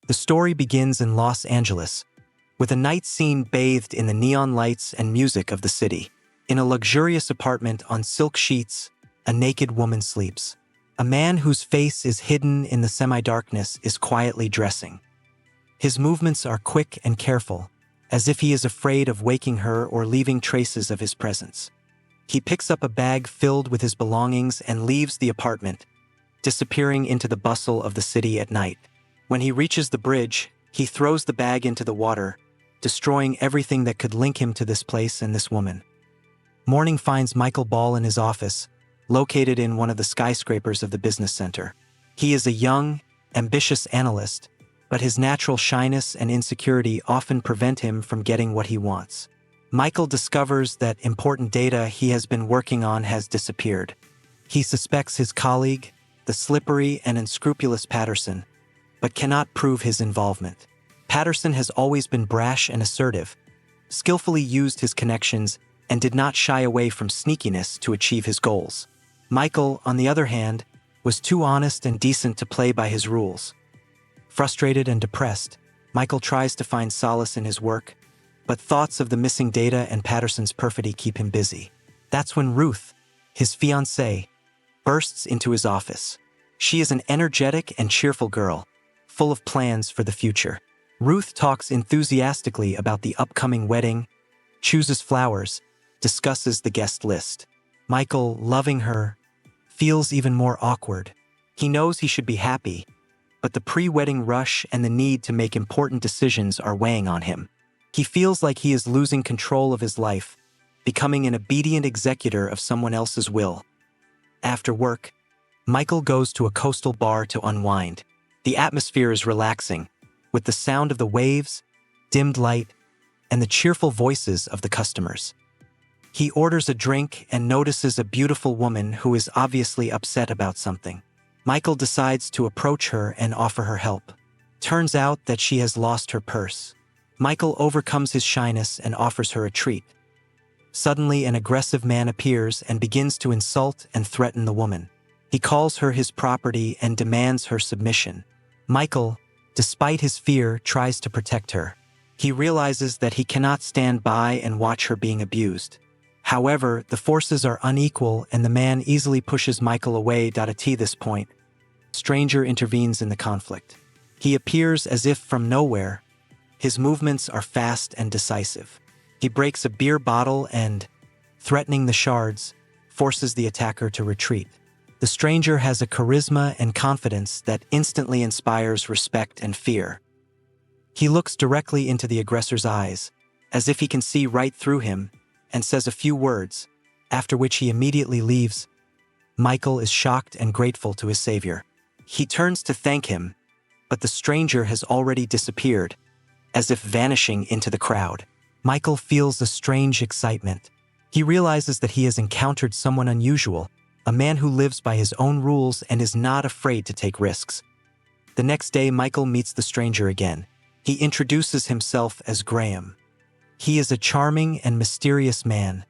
The story begins in Los Angeles, with a night scene bathed in the neon lights and music of the city. In a luxurious apartment on silk sheets, a naked woman sleeps. A man whose face is hidden in the semi-darkness is quietly dressing. His movements are quick and careful, as if he is afraid of waking her or leaving traces of his presence. He picks up a bag filled with his belongings and leaves the apartment, disappearing into the bustle of the city at night. When he reaches the bridge, he throws the bag into the water, destroying everything that could link him to this place and this woman. Morning finds Michael Ball in his office, located in one of the skyscrapers of the business center. He is a young, ambitious analyst, but his natural shyness and insecurity often prevent him from getting what he wants. Michael discovers that important data he has been working on has disappeared. He suspects his colleague, the slippery and unscrupulous Patterson, but cannot prove his involvement. Patterson has always been brash and assertive, skillfully used his connections, and did not shy away from sneakiness to achieve his goals. Michael, on the other hand, was too honest and decent to play by his rules. Frustrated and depressed, Michael tries to find solace in his work, but thoughts of the missing data and Patterson's perfidy keep him busy. That's when Ruth, his fiancée, bursts into his office. She is an energetic and cheerful girl, full of plans for the future. Ruth talks enthusiastically about the upcoming wedding, chooses flowers, discusses the guest list. Michael, loving her, feels even more awkward. He knows he should be happy, but the pre-wedding rush and the need to make important decisions are weighing on him. He feels like he is losing control of his life, becoming an obedient executor of someone else's will. After work, Michael goes to a coastal bar to unwind. The atmosphere is relaxing, with the sound of the waves, dimmed light, and the cheerful voices of the customers. He orders a drink and notices a beautiful woman who is obviously upset about something. Michael decides to approach her and offer her help. Turns out that she has lost her purse. Michael overcomes his shyness and offers her a treat. Suddenly, an aggressive man appears and begins to insult and threaten the woman. He calls her his property and demands her submission. Michael, despite his fear, tries to protect her. He realizes that he cannot stand by and watch her being abused. However, the forces are unequal and the man easily pushes Michael away. At this point, a stranger intervenes in the conflict. He appears as if from nowhere. His movements are fast and decisive. He breaks a beer bottle and, threatening the shards, forces the attacker to retreat. The stranger has a charisma and confidence that instantly inspires respect and fear. He looks directly into the aggressor's eyes, as if he can see right through him, and says a few words, after which he immediately leaves. Michael is shocked and grateful to his savior. He turns to thank him, but the stranger has already disappeared, as if vanishing into the crowd. Michael feels a strange excitement. He realizes that he has encountered someone unusual, a man who lives by his own rules and is not afraid to take risks. The next day, Michael meets the stranger again. He introduces himself as Graham. He is a charming and mysterious man,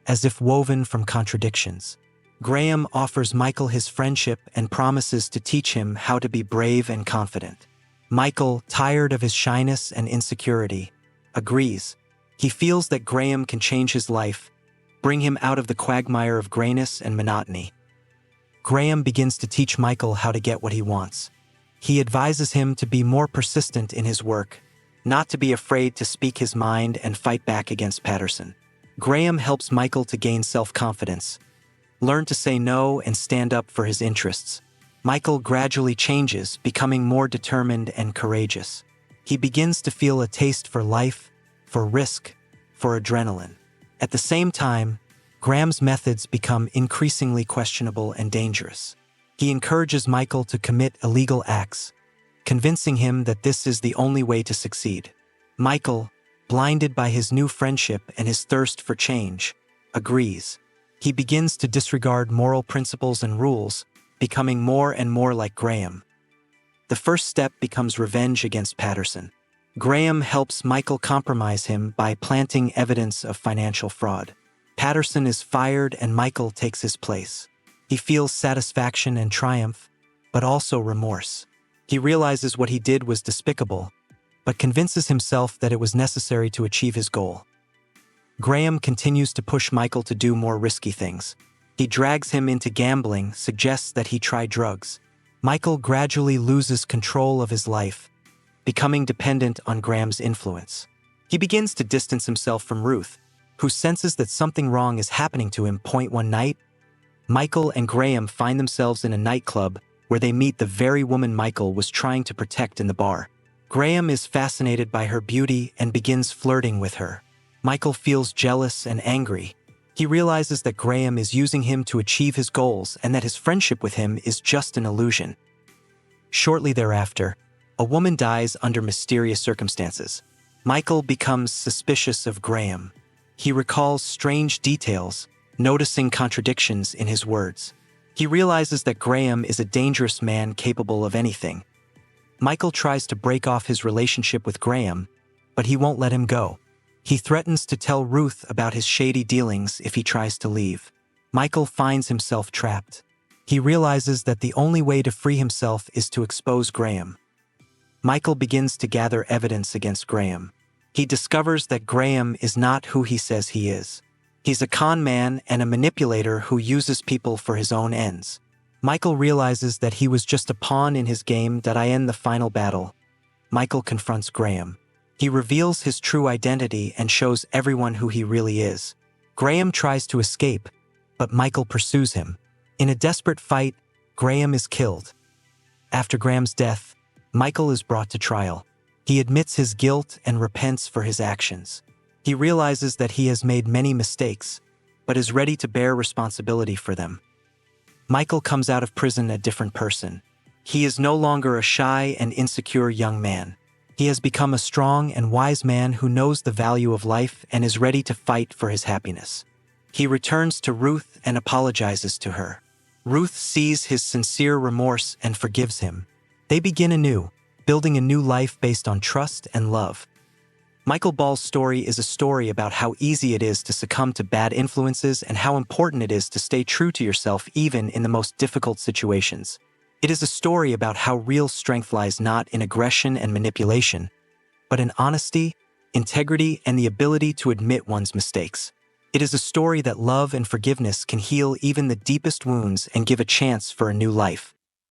as if woven from contradictions. Graham offers Michael his friendship and promises to teach him how to be brave and confident. Michael, tired of his shyness and insecurity, agrees. He feels that Graham can change his life, bring him out of the quagmire of grayness and monotony. Graham begins to teach Michael how to get what he wants. He advises him to be more persistent in his work, not to be afraid to speak his mind and fight back against Patterson. Graham helps Michael to gain self-confidence, learn to say no and stand up for his interests. Michael gradually changes, becoming more determined and courageous. He begins to feel a taste for life, for risk, for adrenaline. At the same time, Graham's methods become increasingly questionable and dangerous. He encourages Michael to commit illegal acts, convincing him that this is the only way to succeed. Michael, blinded by his new friendship and his thirst for change, agrees. He begins to disregard moral principles and rules, becoming more and more like Graham. The first step becomes revenge against Patterson. Graham helps Michael compromise him by planting evidence of financial fraud. Patterson is fired and Michael takes his place. He feels satisfaction and triumph, but also remorse. He realizes what he did was despicable, but convinces himself that it was necessary to achieve his goal. Graham continues to push Michael to do more risky things. He drags him into gambling, suggests that he try drugs. Michael gradually loses control of his life, becoming dependent on Graham's influence. He begins to distance himself from Ruth, who senses that something wrong is happening to him. One night, Michael and Graham find themselves in a nightclub where they meet the very woman Michael was trying to protect in the bar. Graham is fascinated by her beauty and begins flirting with her. Michael feels jealous and angry. He realizes that Graham is using him to achieve his goals and that his friendship with him is just an illusion. Shortly thereafter, a woman dies under mysterious circumstances. Michael becomes suspicious of Graham. He recalls strange details, noticing contradictions in his words. He realizes that Graham is a dangerous man capable of anything. Michael tries to break off his relationship with Graham, but he won't let him go. He threatens to tell Ruth about his shady dealings if he tries to leave. Michael finds himself trapped. He realizes that the only way to free himself is to expose Graham. Michael begins to gather evidence against Graham. He discovers that Graham is not who he says he is. He's a con man and a manipulator who uses people for his own ends. Michael realizes that he was just a pawn in his game. I end the final battle. Michael confronts Graham. He reveals his true identity and shows everyone who he really is. Graham tries to escape, but Michael pursues him. In a desperate fight, Graham is killed. After Graham's death, Michael is brought to trial. He admits his guilt and repents for his actions. He realizes that he has made many mistakes, but is ready to bear responsibility for them. Michael comes out of prison a different person. He is no longer a shy and insecure young man. He has become a strong and wise man who knows the value of life and is ready to fight for his happiness. He returns to Ruth and apologizes to her. Ruth sees his sincere remorse and forgives him. They begin anew, building a new life based on trust and love. Michael Ball's story is a story about how easy it is to succumb to bad influences and how important it is to stay true to yourself even in the most difficult situations. It is a story about how real strength lies not in aggression and manipulation, but in honesty, integrity, and the ability to admit one's mistakes. It is a story that love and forgiveness can heal even the deepest wounds and give a chance for a new life.